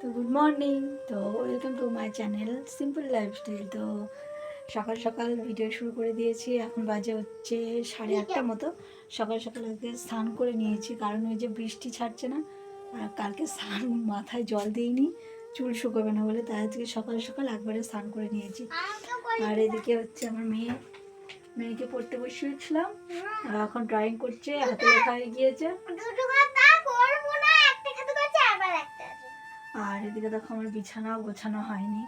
তো good morning. তো welcome to my channel simple lifestyle. তো সকাল সকাল ভিডিও শুরু করে দিয়েছি। এখন বাজে হচ্ছে 8:30 মতো। সকাল সকাল আজকে স্নান করে নিয়েছি, কারণ ওই যে বৃষ্টি ছাড়ছে না, আর কালকে স্নান মাথায় জল দিইনি, চুল শুকোবে না বলে, তাই আজকে সকাল সকাল একবারে স্নান করে নিয়েছি। আর এদিকে হচ্ছে আমার মেয়েকে পড়তে বসিয়েছিলাম, আর এখন ড্রয়িং করছে, হাতে লেখা হয়ে গিয়েছে। আর এদিকে দেখো আমার বিছানাও গোছানো হয়নি,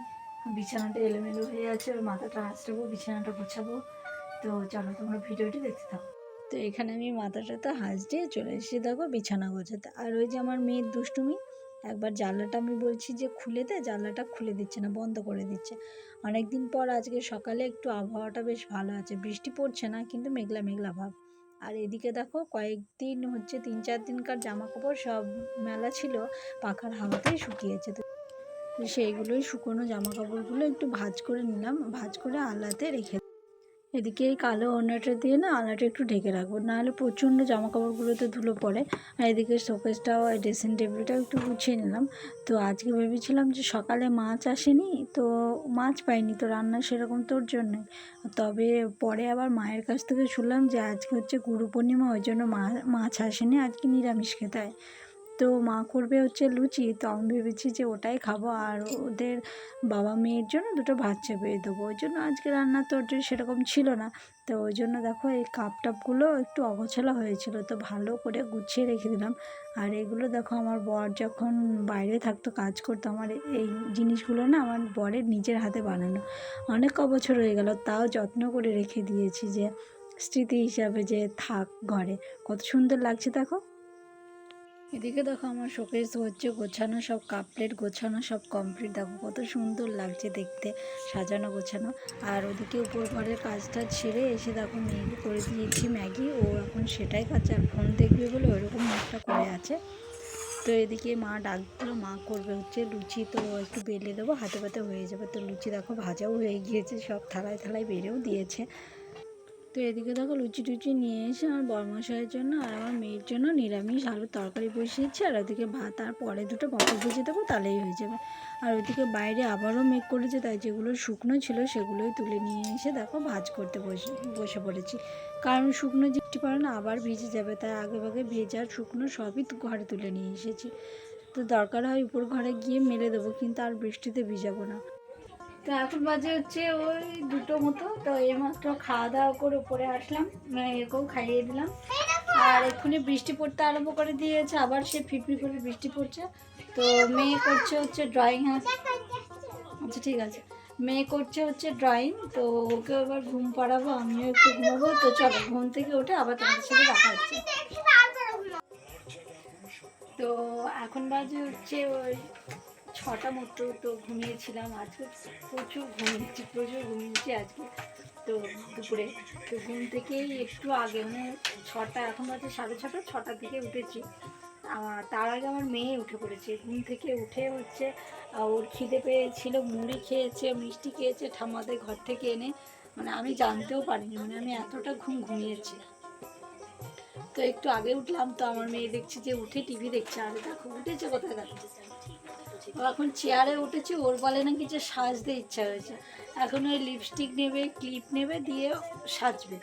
বিছানাটা এলোমেলো হয়ে আছে, ওর মাথাটা আঁচড়াবো, বিছানাটা গোছাবো। তো চলো তোমরা ভিডিওটি দেখতে থাকো। তো এখানে আমি মাথাটা তো হাঁচ দিয়ে চলে এসেছি দেখো বিছানা গোছাতে। আর ওই যে আমার মেয়ের দুষ্টুমি, একবার জানলাটা আমি বলছি যে খুলে দে, জানলাটা খুলে দিচ্ছে না, বন্ধ করে দিচ্ছে। অনেক দিন পর আজকে সকালে একটু আবহাওয়াটা বেশ ভালো আছে, বৃষ্টি পড়ছে না কিন্তু মেঘলা মেঘলা ভাব। আর এদিকে দেখো কয়েকদিন হচ্ছে 3-4 দিনকার জামা কাপড় সব মেলা ছিল, পাখার হাওয়াতেই শুকিয়েছে। তো সেইগুলোই শুকনো জামা কাপড়গুলো একটু ভাঁজ করে নিলাম, ভাঁজ করে আলাতে রেখে। এদিকে এই কালো ওড়নাটা দিয়ে না আলাটা একটু ঢেকে রাখবো, নাহলে প্রচণ্ড জামা কাপড়গুলোতে ধুলো পড়ে। আর এদিকে শোকেসটাও ড্রেসিং টেবিলটাও একটু গুছিয়ে নিলাম। তো আজকে ভেবেছিলাম যে সকালে মাছ আসেনি, তো মাছ পাইনি, তো রান্না সেরকম তোর জন্যে। তবে পরে আবার মায়ের কাছ থেকে শুনলাম যে আজকে হচ্ছে গুরু পূর্ণিমা, ওই জন্য মাছ আসেনি, আজকে নিরামিষ খেতে হয়। তো মা করবে হচ্ছে লুচি, তো আমি ভেবেছি যে ওটাই খাবো, আর ওদের বাবা মেয়ের জন্য দুটো ভাত চাপিয়ে দেবো। ওই জন্য আজকে রান্নার তরকারি সেরকম ছিল না। তো ওই জন্য দেখো এই কাপ টাপগুলো একটু অগোছালো হয়েছিল, তো ভালো করে গুছিয়ে রেখে দিলাম। আর এগুলো দেখো আমার বর যখন বাইরে থাকতো কাজ করতো, আমার এই জিনিসগুলো না আমার বরের নিজের হাতে বানানো, অনেক বছর হয়ে গেল, তাও যত্ন করে রেখে দিয়েছি যে স্মৃতি হিসাবে যে থাক ঘরে। কত সুন্দর লাগছে দেখো। এদিকে দেখো আমার শোকেস হচ্ছে গোছানো, সব কাপ প্লেট গোছানো সব কমপ্লিট, দেখো কত সুন্দর লাগছে দেখতে, সাজানো গোছানো। আর ওদিকে উপর ঘরের কাজটা ছেড়ে এসে দেখো মেয়েকে করে দিয়েছি ম্যাগি, ও এখন সেটাই খাচ্ছে, আর ফোন দেখবে বলে ওইরকম মুখটা করে আছে। তো এদিকে মা ডাক দিলো, মা করবে হচ্ছে লুচি, তো একটু বেলে দেবো, হাতে পাতে হয়ে যাবে। তো লুচি দেখো ভাজাও হয়ে গিয়েছে, সব থালায় থালায় বেড়েও দিয়েছে। তো এদিকে দেখো লুচি টুচি নিয়ে এসে আমার বরমশাইয়ের জন্য আর আমার মেয়ের জন্য নিরামিষ আলুর তরকারি বসিয়েছি, আর ওদিকে ভাত, আর পরে দুটো পাঁপড় ভেজে দেবো, তাহলেই হয়ে যাবে। আর ওইদিকে বাইরে আবারও মেঘ করেছে, তাই যেগুলো শুকনো ছিল সেগুলোই তুলে নিয়ে এসে দেখো ভাজ করতে বসে পড়েছি, কারণ শুকনো জিনিসটি পারে না আবার ভিজে যাবে, তাই আগে ভাগে ভেজার শুকনো সবই ঘরে তুলে নিয়ে এসেছি। তো দরকার হয় উপর ঘরে গিয়ে মেলে দেবো, কিন্তু আর বৃষ্টিতে ভিজাবো না। তো এখন বাজে হচ্ছে ওই 2টো মতো। তো এইমাত্র খাওয়া দাওয়া করে উপরে আসলাম, একেও খাইয়ে দিলাম। আর এক্ষুনি বৃষ্টি পড়তে আরম্ভ করে দিয়েছে, আবার সে ফিটফিট করে বৃষ্টি পড়ছে। তো মেয়ে করছে হচ্ছে ড্রয়িং। আচ্ছা ঠিক আছে, মেয়ে করছে হচ্ছে ড্রয়িং, তো ওকে এবার ঘুম পাড়াবো, আমিও একটু ঘুমাবো। তো চলো ঘুম থেকে উঠে আবার তোমাদের সাথে দেখা হচ্ছে। তো এখন বাজে হচ্ছে ওই 6টা মতো। তো ঘুমিয়েছিলাম আজকে, প্রচুর ঘুমিয়েছি আজকে। তো দুপুরে তো ঘুম থেকেই একটু আগে, মানে 6টা, এখন বাজে 6:30, 6টার দিকে উঠেছি। তার আগে আমার মেয়ে উঠে পড়েছে, ঘুম থেকে উঠে হচ্ছে ওর খিদে পেয়েছিল, মুড়ি খেয়েছে, মিষ্টি খেয়েছে ঠাম্মাদের ঘর থেকে এনে, মানে আমি জানতেও পারিনি, মানে আমি এতটা ঘুমিয়েছি। তো একটু আগে উঠলাম, তো আমার মেয়ে দেখছি যে উঠে টিভি দেখছে। আর দেখো উঠেছে কোথায়, দেখো ও এখন চেয়ারে উঠেছে, ওর বলে নাকি যে সাজতে ইচ্ছা হয়েছে, এখন ওই লিপস্টিক নেবে, ক্লিপ নেবে, দিয়ে সাজবে,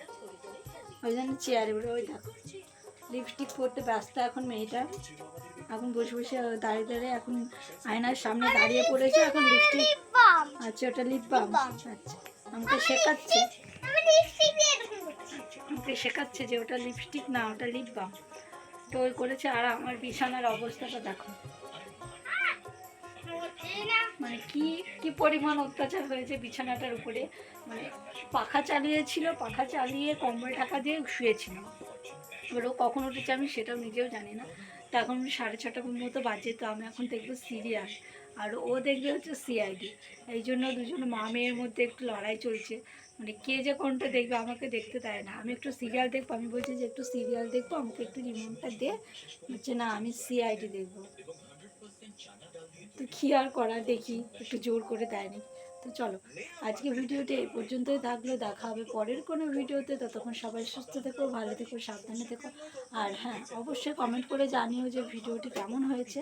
ওই জন্য চেয়ারে উঠে। ওই দেখো লিপস্টিক পরতে ব্যস্ত এখন মেয়েটা, এখন বসে বসে দাঁড়িয়ে দাঁড়িয়ে এখন আয়নার সামনে দাঁড়িয়ে পড়েছে, এখন লিপস্টিক। আচ্ছা ওটা লিপ বাম, আচ্ছা আমাকে শেখাচ্ছে, আমাকে শেখাচ্ছে যে ওটা লিপস্টিক না, ওটা লিপ বাম। তো ওই করেছে। আর আমার বিছানার অবস্থাটা দেখো, মানে কি কি পরিমাণ অত্যাচার হয়েছে বিছানাটার উপরে। মানে পাখা চালিয়েছিল, পাখা চালিয়ে কম্বল ঢাকা দিয়ে শুয়েছিল, এবার ও কখন উঠেছে আমি সেটাও নিজেও জানি না। তো এখন 6:30 মতো বাজে, তো আমি এখন দেখবো সিরিয়াল, আর ও দেখবে হচ্ছে সিআইডি। এই জন্য দুজন মা মেয়ের মধ্যে একটু লড়াই চলছে, মানে কে যে কোনটা দেখবে, আমাকে দেখতে দেয় না। আমি একটু সিরিয়াল দেখবো, আমি বলছি যে একটু সিরিয়াল দেখবো, আমাকে একটু রিমোটটা দে, বলছে না আমি সিআইডি দেখবো। তো কী আর করা, দেখি একটু জোর করে দেয়নি। তো চলো আজকে ভিডিওটি এই পর্যন্তই থাকলো, দেখা হবে পরের কোনো ভিডিওতে। ততক্ষণ সবাই সুস্থ থেকো, ভালো থেকো, সাবধানে থেকো। আর হ্যাঁ, অবশ্যই কমেন্ট করে জানিও যে ভিডিওটি কেমন হয়েছে।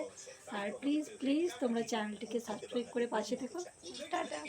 আর প্লিজ প্লিজ তোমরা চ্যানেলটিকে সাবস্ক্রাইব করে পাশে থেকো। টাটা।